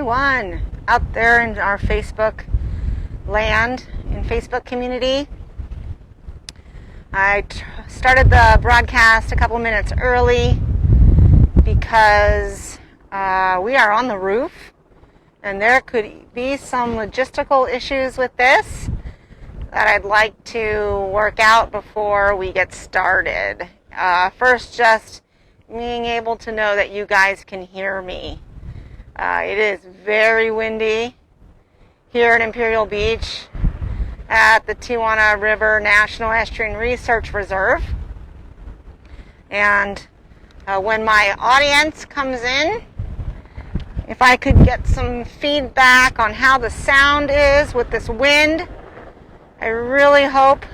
everyone out there in our Facebook land, in Facebook community. I started the broadcast a couple minutes early because we are on the roof and there could be some logistical issues with this that I'd like to work out before we get started. First, just being able to know that you guys can hear me. It is very windy here in Imperial Beach at the Tijuana River National Estuary Research Reserve. And when my audience comes in, if I could get some feedback on how the sound is with this wind, I really hope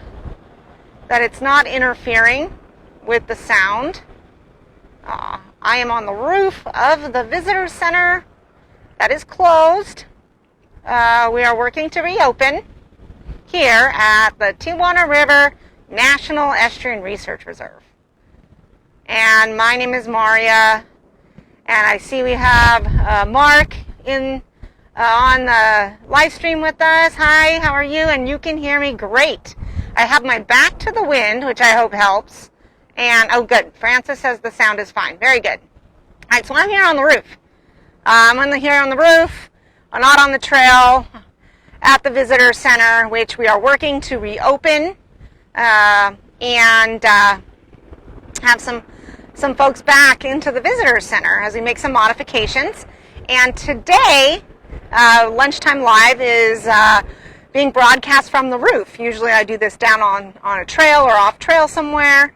that it's not interfering with the sound. I am on the roof of the visitor center that is closed. We are working to reopen here at the Tijuana River National Estuary Research Reserve. And my name is Marya, and I see we have Mark on the live stream with us. Hi, how are you? And you can hear me great. I have my back to the wind, which I hope helps. And, oh, good. Francis says the sound is fine. Very good. All right, so I'm here on the roof. I'm here on the roof. I'm not on the trail at the visitor center, which we are working to reopen and have some folks back into the visitor center as we make some modifications. And today, Lunchtime Live is being broadcast from the roof. Usually I do this down on a trail or off trail somewhere.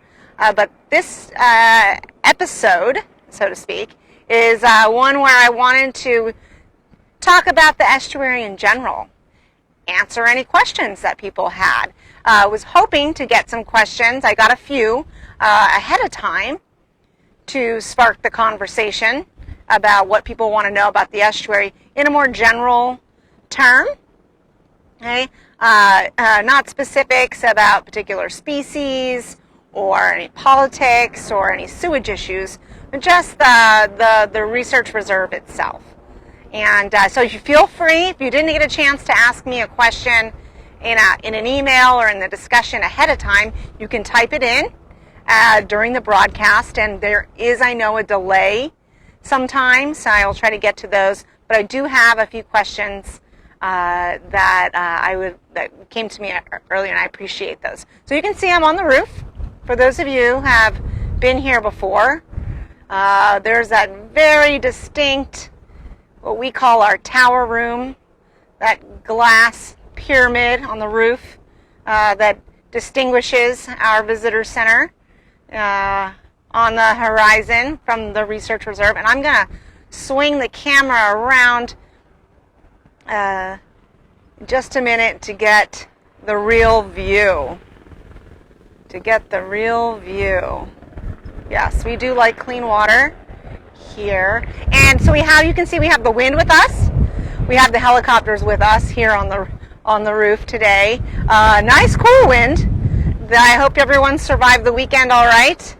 But this episode, so to speak, is one where I wanted to talk about the estuary in general, answer any questions that people had. I was hoping to get some questions. I got a few ahead of time to spark the conversation about what people want to know about the estuary in a more general term. Okay? Not specifics about particular species or any politics or any sewage issues, but just the research reserve itself. And so you feel free, if you didn't get a chance to ask me a question in an email or in the discussion ahead of time, you can type it in during the broadcast. And there is, I know, a delay sometimes, so I'll try to get to those. But I do have a few questions that came to me earlier, and I appreciate those. So you can see I'm on the roof. For those of you who have been here before, there's that very distinct, what we call our tower room, that glass pyramid on the roof that distinguishes our visitor center on the horizon from the research reserve. And I'm going to swing the camera around just a minute to get the real view. Yes, we do like clean water here. And so you can see we have the wind with us. We have the helicopters with us here on the roof today. Nice cool wind. I hope everyone survived the weekend all right.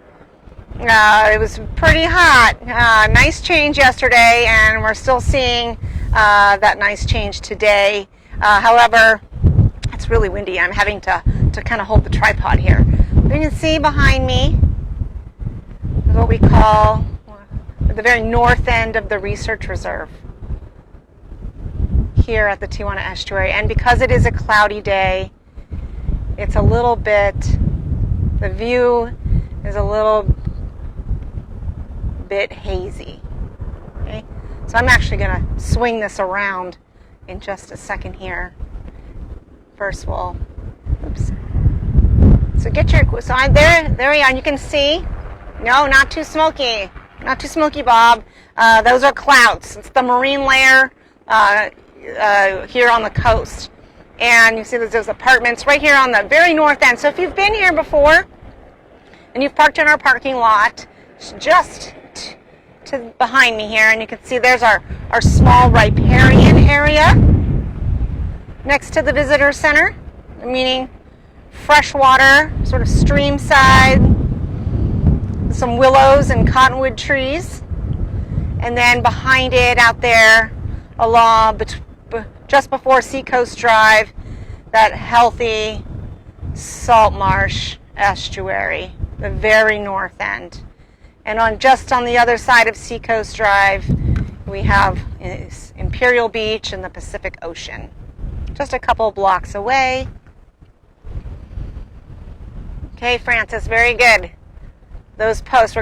It was pretty hot. Nice change yesterday, and we're still seeing that nice change today. However, it's really windy. I'm having to kind of hold the tripod here. You can see behind me is what we call the very north end of the research reserve here at the Tijuana Estuary. And because it is a cloudy day, it's a little bit, the view is a little bit hazy. Okay? So I'm actually going to swing this around in just a second here. First we'll, oops. So there we are. You can see, no, not too smoky, Bob. Those are clouds. It's the marine layer here on the coast. And you see those apartments right here on the very north end. So if you've been here before and you've parked in our parking lot, just to behind me here, and you can see there's our small riparian area next to the visitor center, meaning freshwater, sort of stream side, some willows and cottonwood trees. And then behind it out there along just before Seacoast Drive, that healthy salt marsh estuary, the very north end. And just on the other side of Seacoast Drive, we have Imperial Beach and the Pacific Ocean, just a couple blocks away. Okay, Francis, very good. Those posts,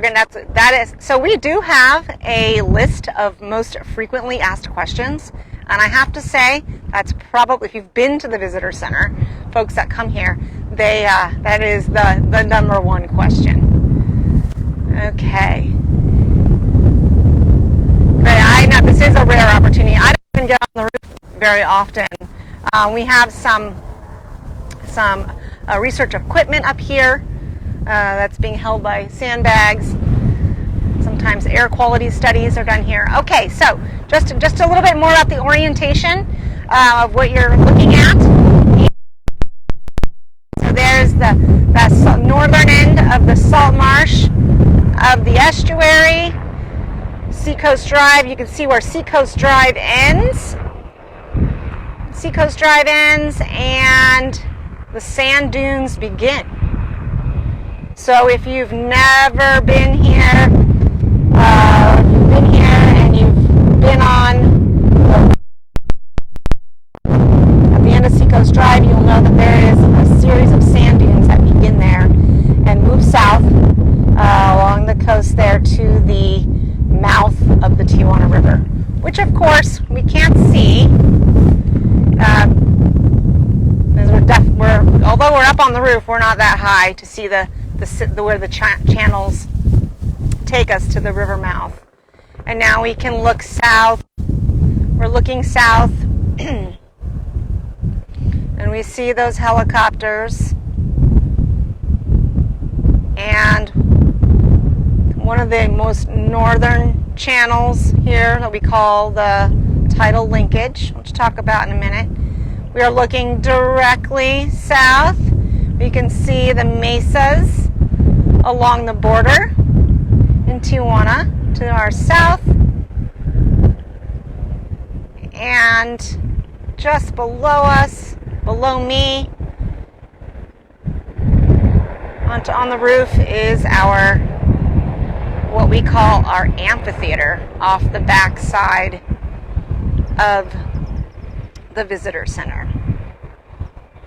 so we do have a list of most frequently asked questions, and I have to say that's probably, if you've been to the visitor center, folks that come here, that is the number one question. Okay. Great. I know this is a rare opportunity. I don't even get on the roof very often. We have some research equipment up here that's being held by sandbags. Sometimes air quality studies are done here. Okay, so just a little bit more about the orientation of what you're looking at. So there's the northern end of the salt marsh of the estuary. Seacoast Drive, you can see where Seacoast Drive ends. Seacoast Drive ends and the sand dunes begin. So if you've never been here, and you've been on at the end of Seacoast Drive, you'll know that there is a series of sand dunes that begin there and move south along the coast there to the mouth of the Tijuana River, which of course we can't see. Although we're up on the roof, we're not that high to see where the channels take us to the river mouth. And now we can look south. We're looking south, and we see those helicopters. And one of the most northern channels here that we call the tidal linkage, which we'll talk about in a minute. We are looking directly south. We can see the mesas along the border in Tijuana to our south. And just below us, below me, on the roof is what we call our amphitheater off the back side of the visitor center.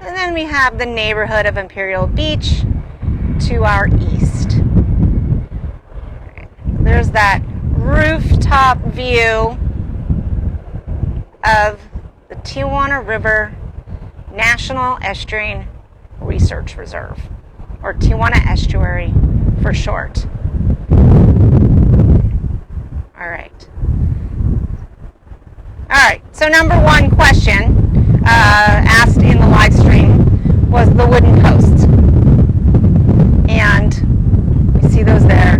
And then we have the neighborhood of Imperial Beach to our east. There's that rooftop view of the Tijuana River National Estuary Research Reserve, or Tijuana Estuary for short. All right, so number one question asked in the live stream was the wooden posts. And you see those there.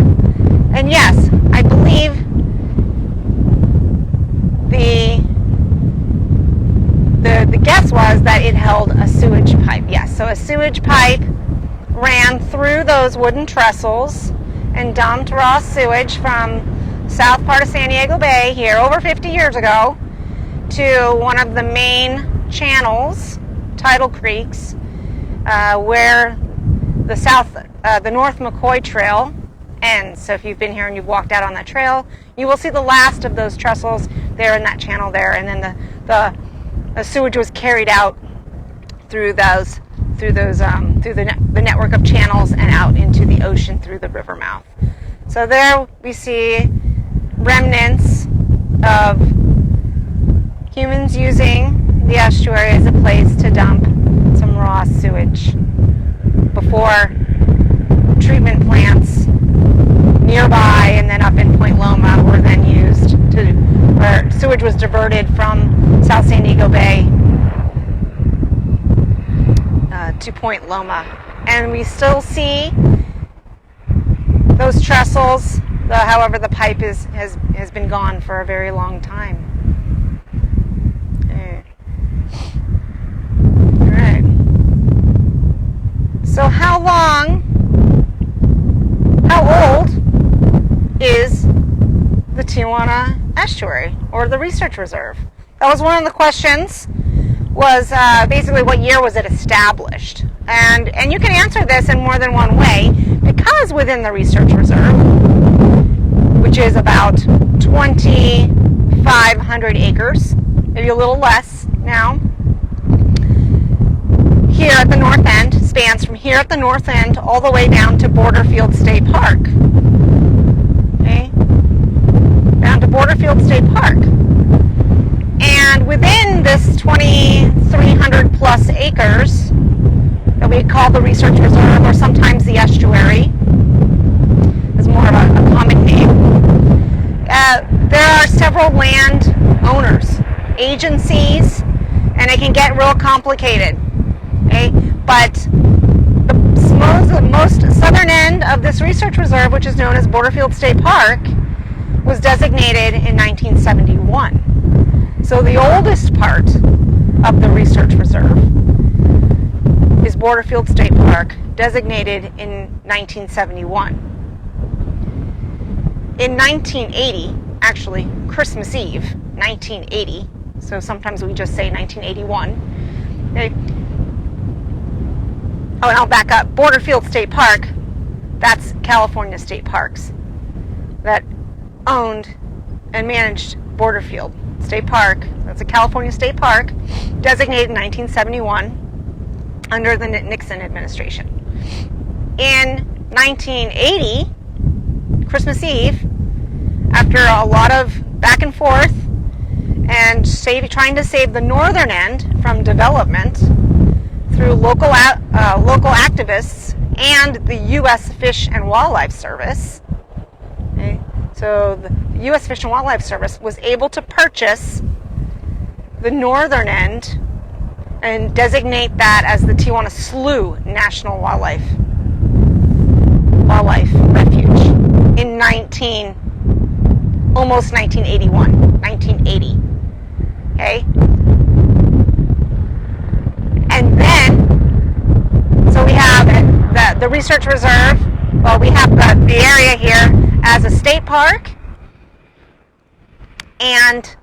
And yes, I believe the guess was that it held a sewage pipe. Yes, so a sewage pipe ran through those wooden trestles and dumped raw sewage from south part of San Diego Bay here over 50 years ago to one of the main channels, tidal creeks, where the North McCoy Trail ends. So if you've been here and you've walked out on that trail, you will see the last of those trestles there in that channel there, and then the sewage was carried out through the network of channels and out into the ocean through the river mouth. So there we see remnants of humans using the estuary as a place to dump some raw sewage before treatment plants nearby and then up in Point Loma were then used where sewage was diverted from South San Diego Bay to Point Loma. And we still see those trestles, however the pipe has been gone for a very long time. Alright. So how old is the Tijuana Estuary, or the Research Reserve? That was one of the questions, was basically what year was it established? And you can answer this in more than one way, because within the research reserve, which is about 2,500 acres, maybe a little less now, here at the north end, spans from here at the north end all the way down to Borderfield State Park. Okay? Down to Borderfield State Park. And within this 2,300 plus acres that we call the research reserve, or sometimes the estuary, is more of a common name, there are several land owners, agencies, and it can get real complicated. Okay? But the most southern end of this research reserve, which is known as Borderfield State Park, was designated in 1971. So the oldest part of the research reserve is Borderfield State Park, designated in 1971. In 1980, actually Christmas Eve, 1980, so sometimes we just say 1981. Okay. Oh, and I'll back up. Borderfield State Park, that's California State Parks that owned and managed Borderfield State Park. That's a California State Park, designated in 1971 under the Nixon administration. In 1980, Christmas Eve, after a lot of back and forth and trying to save the northern end from development through local activists and the U.S. Fish and Wildlife Service, okay, so the U.S. Fish and Wildlife Service was able to purchase the northern end and designate that as the Tijuana Slough National Wildlife Refuge in almost 1980. Okay? And then, so we have the research reserve. Well, we have the area here as a state park and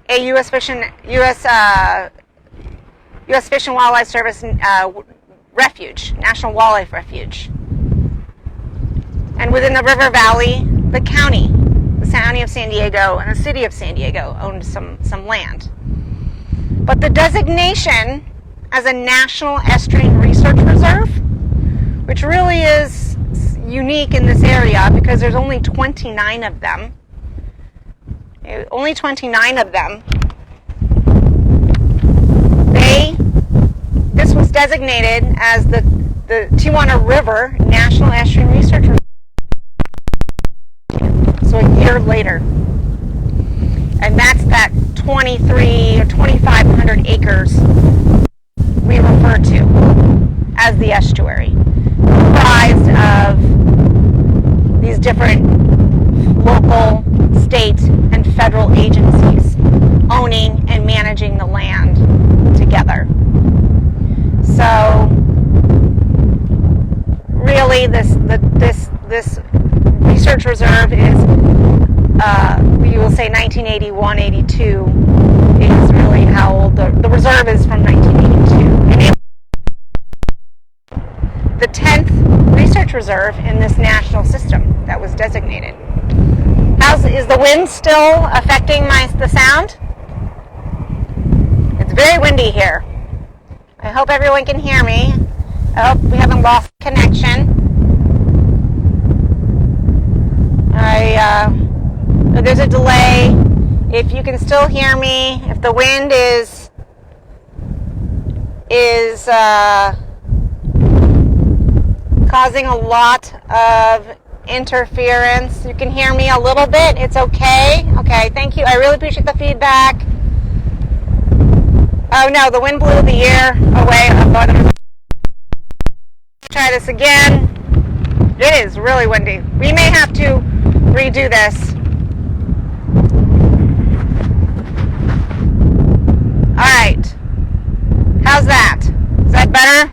a U.S. Fish and Wildlife Service refuge, National Wildlife Refuge. And within the river valley, the county of San Diego and the city of San Diego owned some land. But the designation as a National Estuary Research Reserve, which really is unique in this area because there's only 29 of them. Only 29 of them. This was designated as the Tijuana River National Estuary Research Reserve. So a year later. And that's that 23 or 2,500 acres we refer to as the estuary, comprised of these different local, state, and federal agencies owning and managing the land together. So really this research reserve is, we will say 1981, 82 is really how old the reserve is, from 1982. And the 10th research reserve in this national system that was designated. Is the wind still affecting the sound? It's very windy here. I hope everyone can hear me. I hope we haven't lost connection. There's a delay. If you can still hear me, if the wind is causing a lot of interference, you can hear me a little bit, it's okay. Okay, thank you. I really appreciate the feedback. Oh no, the wind blew the ear away. Try this again. It is really windy. We may have to redo this. Alright. How's that? Is that better?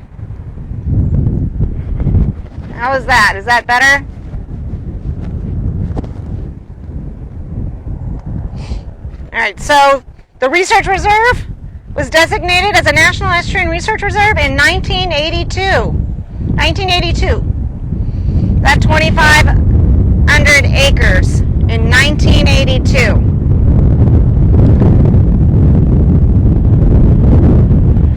How is that? Is that better? Alright, so The research reserve was designated as a National Estuary Research Reserve in 1982. 1982. That 2,500 acres in 1982.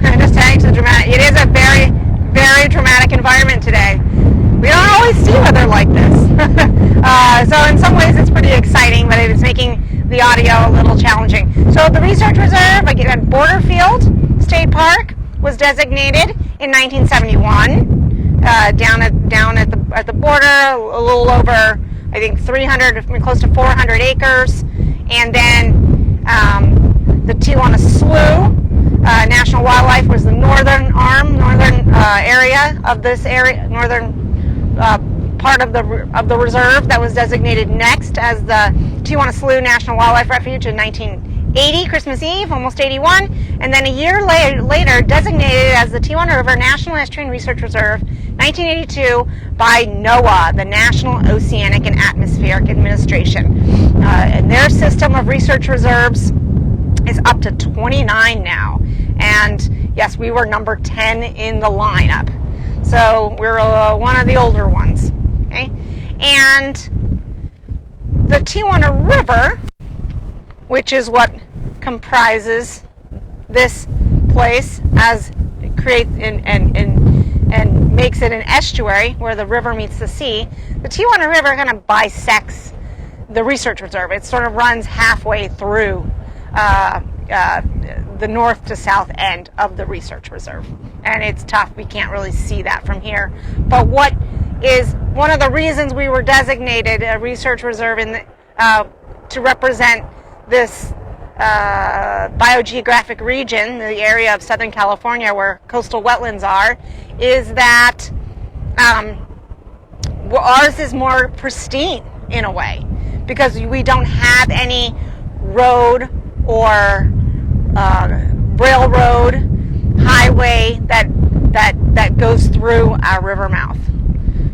I'm just telling you, it is a very, very dramatic environment today. We don't always see weather like this. So in some ways it's pretty exciting, but it is making the audio a little challenging. So the Research Reserve, again, Borderfield State Park, was designated in 1971, down at the border, a little over, I think, 300, close to 400 acres. And then the Tijuana Slough National Wildlife was the northern area of this area, northern part of the reserve that was designated next as the Tijuana Slough National Wildlife Refuge in 1980, Christmas Eve, almost 81, and then a year later designated as the Tijuana River National Estuary Research Reserve, 1982, by NOAA, the National Oceanic and Atmospheric Administration. And their system of research reserves is up to 29 now. And yes, we were number 10 in the lineup. So we're one of the older ones. Okay? And the Tijuana River, which is what comprises this place, as it creates and makes it an estuary where the river meets the sea. The Tijuana River kind of bisects the research reserve. It sort of runs halfway through the north to south end of the research reserve, and it's tough. We can't really see that from here. But what is one of the reasons we were designated a research reserve to represent this biogeographic region, the area of Southern California where coastal wetlands are, is that ours is more pristine in a way, because we don't have any road or railroad highway that goes through our river mouth.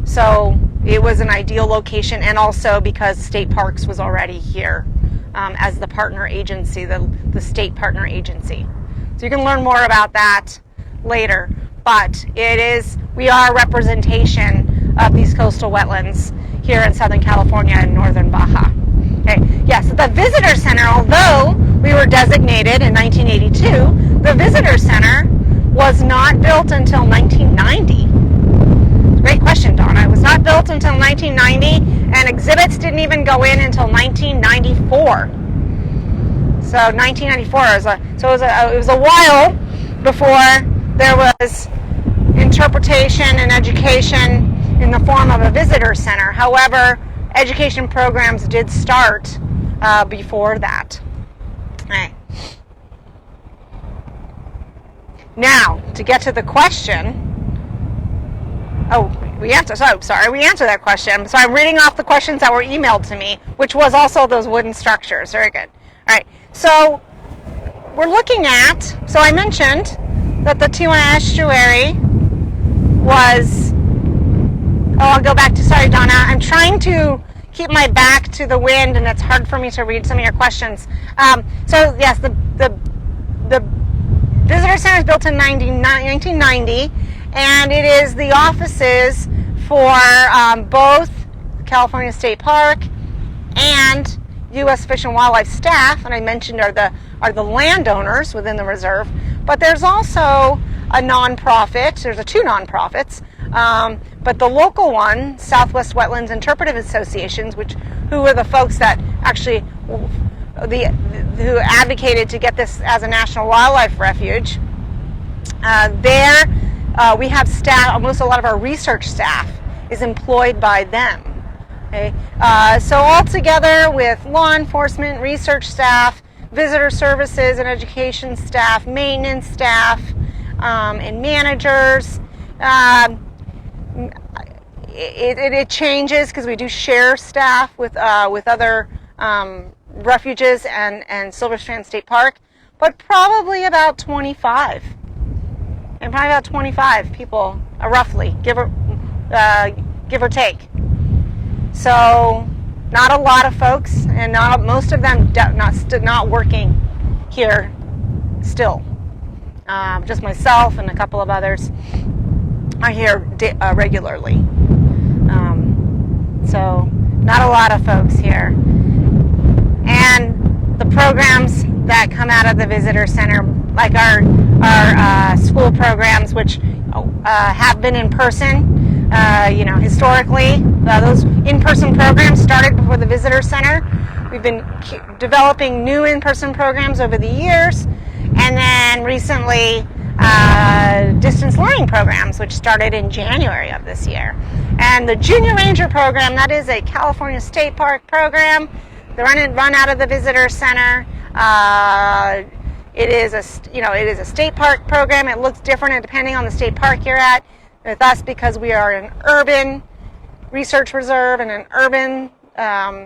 So it was an ideal location, and also because State Parks was already here as the partner agency, the state partner agency. So you can learn more about that later, but we are a representation of these coastal wetlands here in Southern California and northern Baja. Okay. Yes, the visitor center, although we were designated in 1982, the visitor center was not built until 1990. Great question, Donna. It was not built until 1990, and exhibits didn't even go in until 1994. So 1994 it was a while before there was interpretation and education in the form of a visitor center. However, education programs did start before that. Right. Now, to get to the question. We answered that question. So I'm reading off the questions that were emailed to me, which was also those wooden structures. Very good. All right. So we're looking at. So I mentioned that the Tijuana Estuary was. I'll go back to. Sorry, Donna. I'm trying to keep my back to the wind, and it's hard for me to read some of your questions. So yes, the visitor center was built in 1990, and it is the offices for both California State Park and U.S. Fish and Wildlife staff, and I mentioned are the landowners within the reserve. But there's also a nonprofit. There's two nonprofits. But the local one, Southwest Wetlands Interpretive Associations, who are the folks that actually who advocated to get this as a national wildlife refuge. We have staff. Almost a lot of our research staff is employed by them. Okay, so all together with law enforcement, research staff, visitor services and education staff, maintenance staff, and managers. It changes because we do share staff with other refuges and Silver Strand State Park, but probably about 25. And probably about 25 people, roughly, give or take. So not a lot of folks, and most of them not working here still. Just myself and a couple of others are here regularly. So not a lot of folks here. And the programs that come out of the visitor center, like our school programs, which have been in person, historically, those in-person programs started before the visitor center. We've been developing new in-person programs over the years, and then recently distance learning programs, which started in January of this year. And the Junior Ranger program, that is a California State Park program. They run out of the visitor center. It is a state park program. It looks different depending on the state park you're at. With us, because we are an urban research reserve and an urban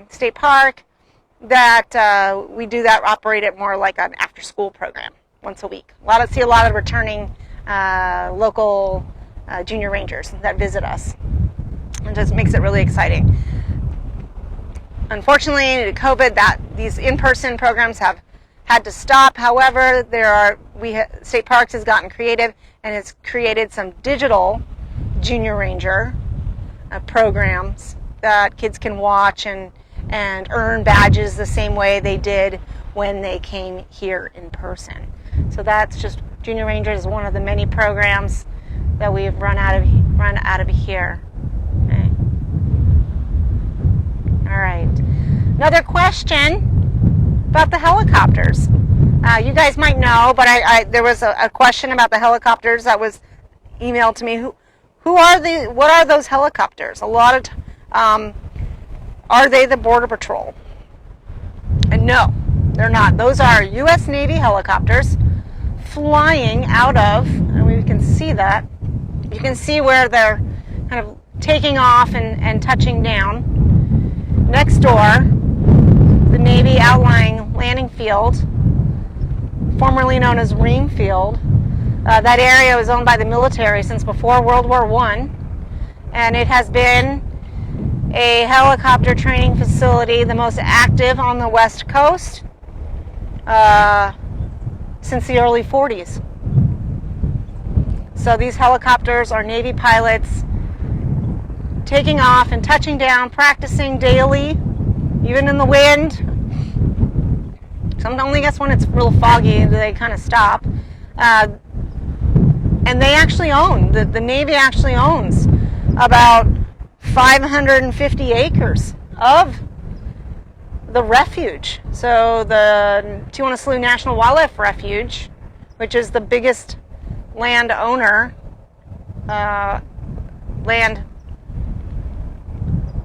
state park, that we operate it more like an after-school program once a week. See a lot of returning local junior rangers that visit us. It just makes it really exciting. Unfortunately, COVID, these in-person programs have had to stop. However, State Parks has gotten creative and has created some digital junior ranger programs that kids can watch and earn badges the same way they did when they came here in person. So that's just Junior Ranger is one of the many programs that we've run out of here. Okay. All right. Another question about the helicopters. You guys might know, but there was a question about the helicopters that was emailed to me. What are those helicopters? A lot of are they the Border Patrol? And no, they're not. Those are U.S. Navy helicopters flying out of, and we can see that. You can see where they're kind of taking off and touching down. Next door, the Navy outlying landing field, formerly known as Ream Field. That area was owned by the military since before World War I, and it has been a helicopter training facility, the most active on the West Coast since the early 40s. So these helicopters are Navy pilots taking off and touching down, practicing daily, even in the wind. Some only guess when it's real foggy, they kind of stop. And they actually own, the Navy actually owns about 550 acres of the refuge. So the Tijuana Estuary National Wildlife Refuge, which is the biggest land owner, the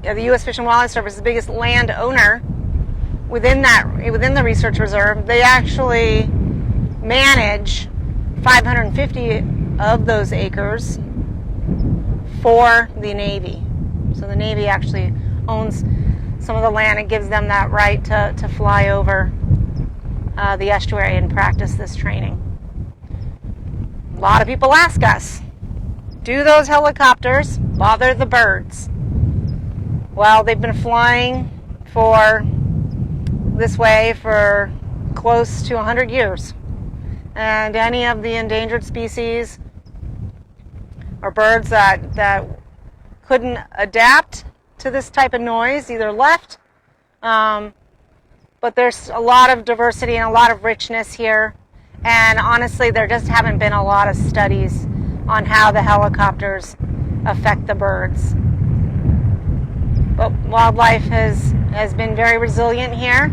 U.S. Fish and Wildlife Service is the biggest land owner within the research reserve. They actually manage 550 of those acres for the Navy. So the Navy actually owns some of the land and gives them that right to fly over the estuary and practice this training. A lot of people ask us, do those helicopters bother the birds? Well, they've been flying this way for close to 100 years. And any of the endangered species or birds that couldn't adapt to this type of noise either left. But there's a lot of diversity and a lot of richness here. And honestly, there just haven't been a lot of studies on how the helicopters affect the birds. But wildlife has been very resilient here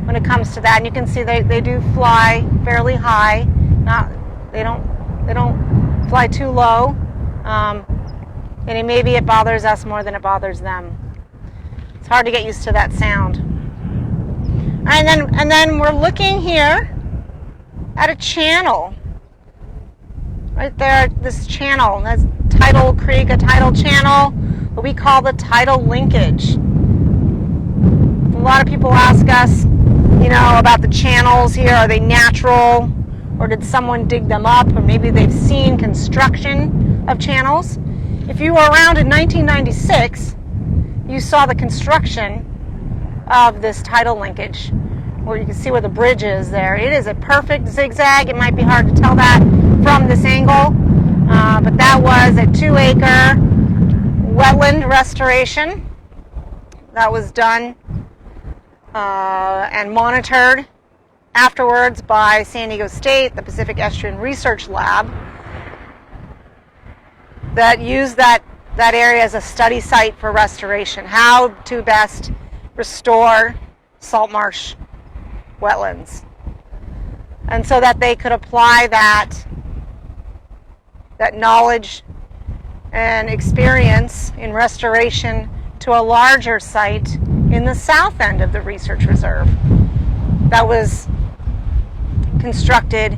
when it comes to that. And you can see they do fly fairly high. They don't fly too low. And maybe it bothers us more than it bothers them. It's hard to get used to that sound. And then we're looking here at a channel. Right there, this channel. That's Tidal Creek, a tidal channel, what we call the tidal linkage. A lot of people ask us, about the channels here. Are they natural, or did someone dig them up, or maybe they've seen construction of channels? If you were around in 1996, you saw the construction of this tidal linkage. where you can see where the bridge is there. It is a perfect zigzag. It might be hard to tell that from this angle, but that was a 2-acre wetland restoration that was done and monitored afterwards by San Diego State, the Pacific Estuary Research Lab, that used that area as a study site for restoration, how to best restore salt marsh wetlands. And so that they could apply that knowledge and experience in restoration to a larger site in the south end of the research reserve that was constructed,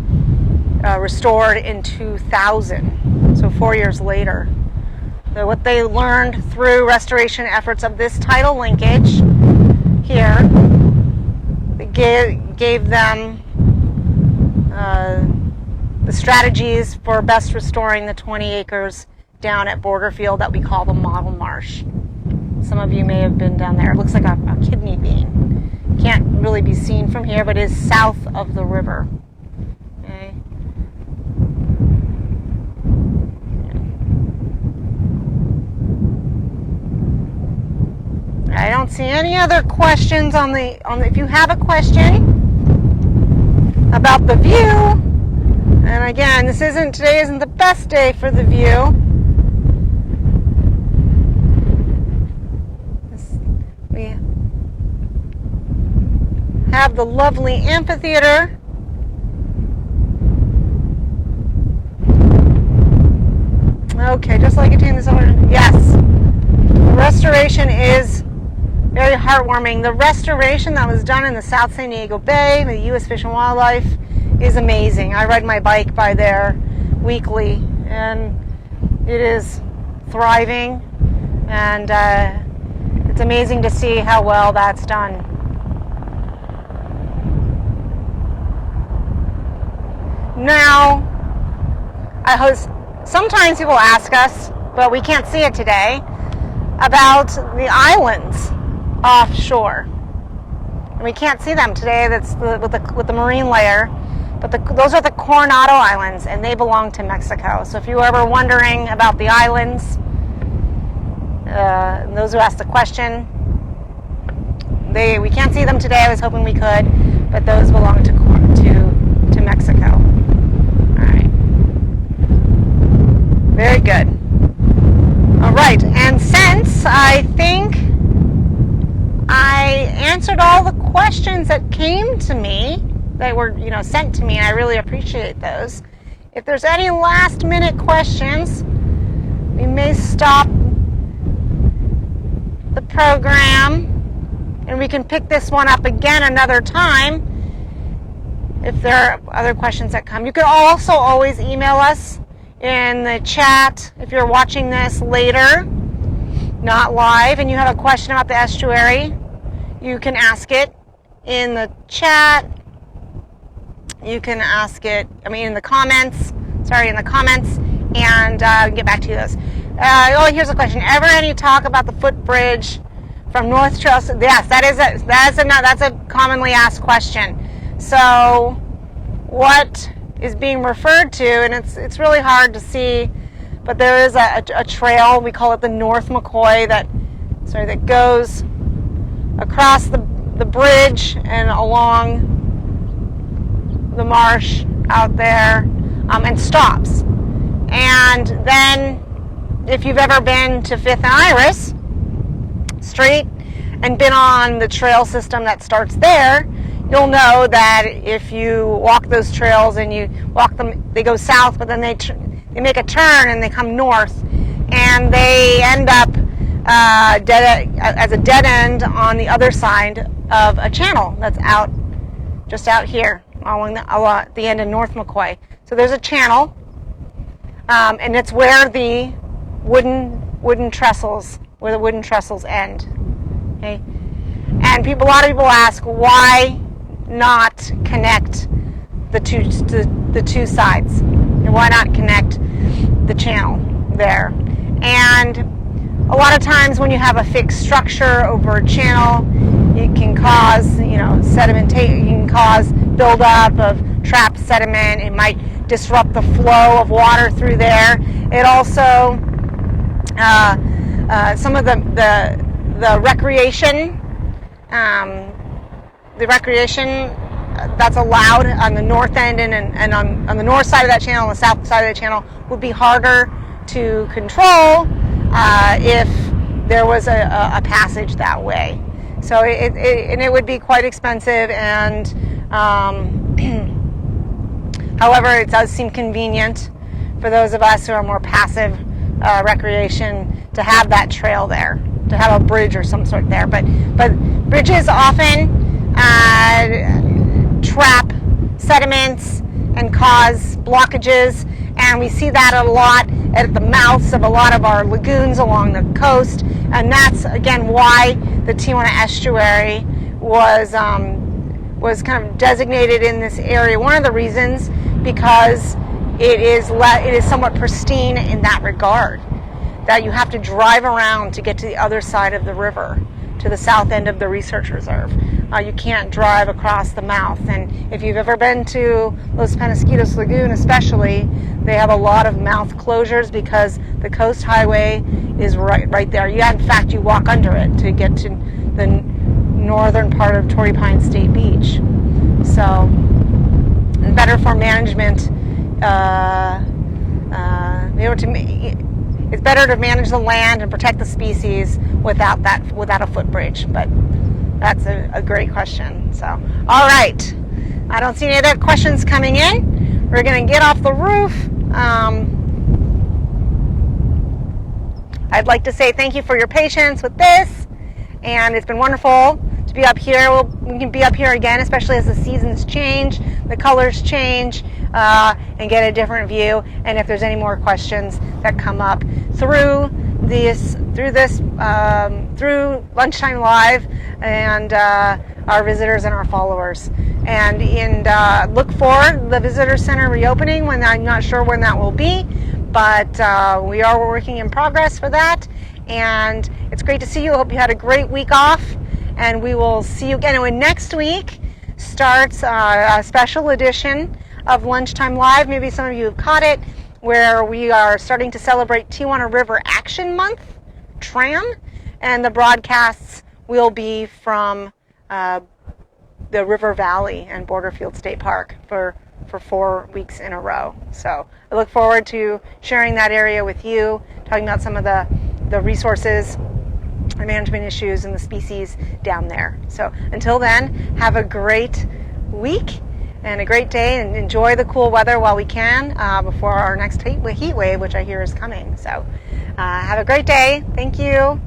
restored in 2000, so 4 years later. So what they learned through restoration efforts of this tidal linkage here, gave them the strategies for best restoring the 20 acres down at Borderfield that we call the model marsh. Some of you may have been down there. It looks like a kidney bean. Can't really be seen from here, but is south of the river. Okay. I don't see any other questions on the. If you have a question about the view, and again, today isn't the best day for the view. We have the lovely amphitheater. Okay, just like it in this order. Yes, the restoration is very heartwarming. The restoration that was done in the South San Diego Bay, the U.S. Fish and Wildlife, is amazing. I ride my bike by there weekly, and it is thriving, and it's amazing to see how well that's done. Now, sometimes people ask us, but we can't see it today, about the islands offshore. And we can't see them today. That's with the marine layer. But those are the Coronado Islands, and they belong to Mexico. So if you were ever wondering about the islands, those who asked the question, we can't see them today. I was hoping we could, but those belong to Mexico. All right. Very good. All right, and since I think I answered all the questions that came to me, that were sent to me, and I really appreciate those. If there's any last minute questions, we may stop the program and we can pick this one up again another time if there are other questions that come. You can also always email us in the chat if you're watching this later, not live, and you have a question about the estuary. You can ask it in the chat. You can ask it, in the comments, and get back to you those. Here's a question. Ever any talk about the footbridge from North Trail? Yes, that's a commonly asked question. So what is being referred to, and it's really hard to see, but there is a trail, we call it the North McCoy, that goes across the bridge and along the marsh out there, and stops. And then if you've ever been to 5th and Iris Street and been on the trail system that starts there, you'll know that if you walk those trails and you walk them, they go south, but then they make a turn and they come north, and they end up as a dead end on the other side of a channel that's just out here along the end of North McCoy. So there's a channel, and it's where the wooden trestles end. Okay, and a lot of people ask, why not connect the two sides? And why not connect the channel there? And a lot of times when you have a fixed structure over a channel, it can cause, you know, sedimentation. You can cause buildup of trapped sediment. It might disrupt the flow of water through there. It also some of the recreation that's allowed on the north end and on the north side of that channel and the south side of the channel would be harder to control if there was a passage that way. So it would be quite expensive, and however, it does seem convenient for those of us who are more passive recreation to have that trail there, to have a bridge or some sort there. But bridges often trap sediments and cause blockages, and we see that a lot at the mouths of a lot of our lagoons along the coast, and that's again why the Tijuana Estuary was kind of designated in this area. One of the reasons, because it is somewhat pristine in that regard, that you have to drive around to get to the other side of the river, to the south end of the research reserve. You can't drive across the mouth, and if you've ever been to Los Penasquitos Lagoon especially, they have a lot of mouth closures because the coast highway is right there. Yeah, in fact, you walk under it to get to the northern part of Torrey Pines State Beach. So, and better for management, it's better to manage the land and protect the species without a footbridge. But that's a great question. So, all right. I don't see any other questions coming in. We're going to get off the roof. I'd like to say thank you for your patience with this, and it's been wonderful to be up here. We can be up here again, especially as the seasons change, the colors change, and get a different view. And if there's any more questions that come up through Lunchtime Live and our visitors and our followers. And look for the visitor center reopening. When I'm not sure when that will be, but we are working in progress for that. And it's great to see you. I hope you had a great week off, and we will see you again. And next week starts a special edition of Lunchtime Live. Maybe some of you have caught it, where we are starting to celebrate Tijuana River Action Month, TRAM, and the broadcasts will be from the River Valley and Borderfield State Park for 4 weeks in a row. So I look forward to sharing that area with you, talking about some of the resources and management issues and the species down there. So until then, have a great week and a great day, and enjoy the cool weather while we can before our next heat wave, which I hear is coming. So have a great day. Thank you.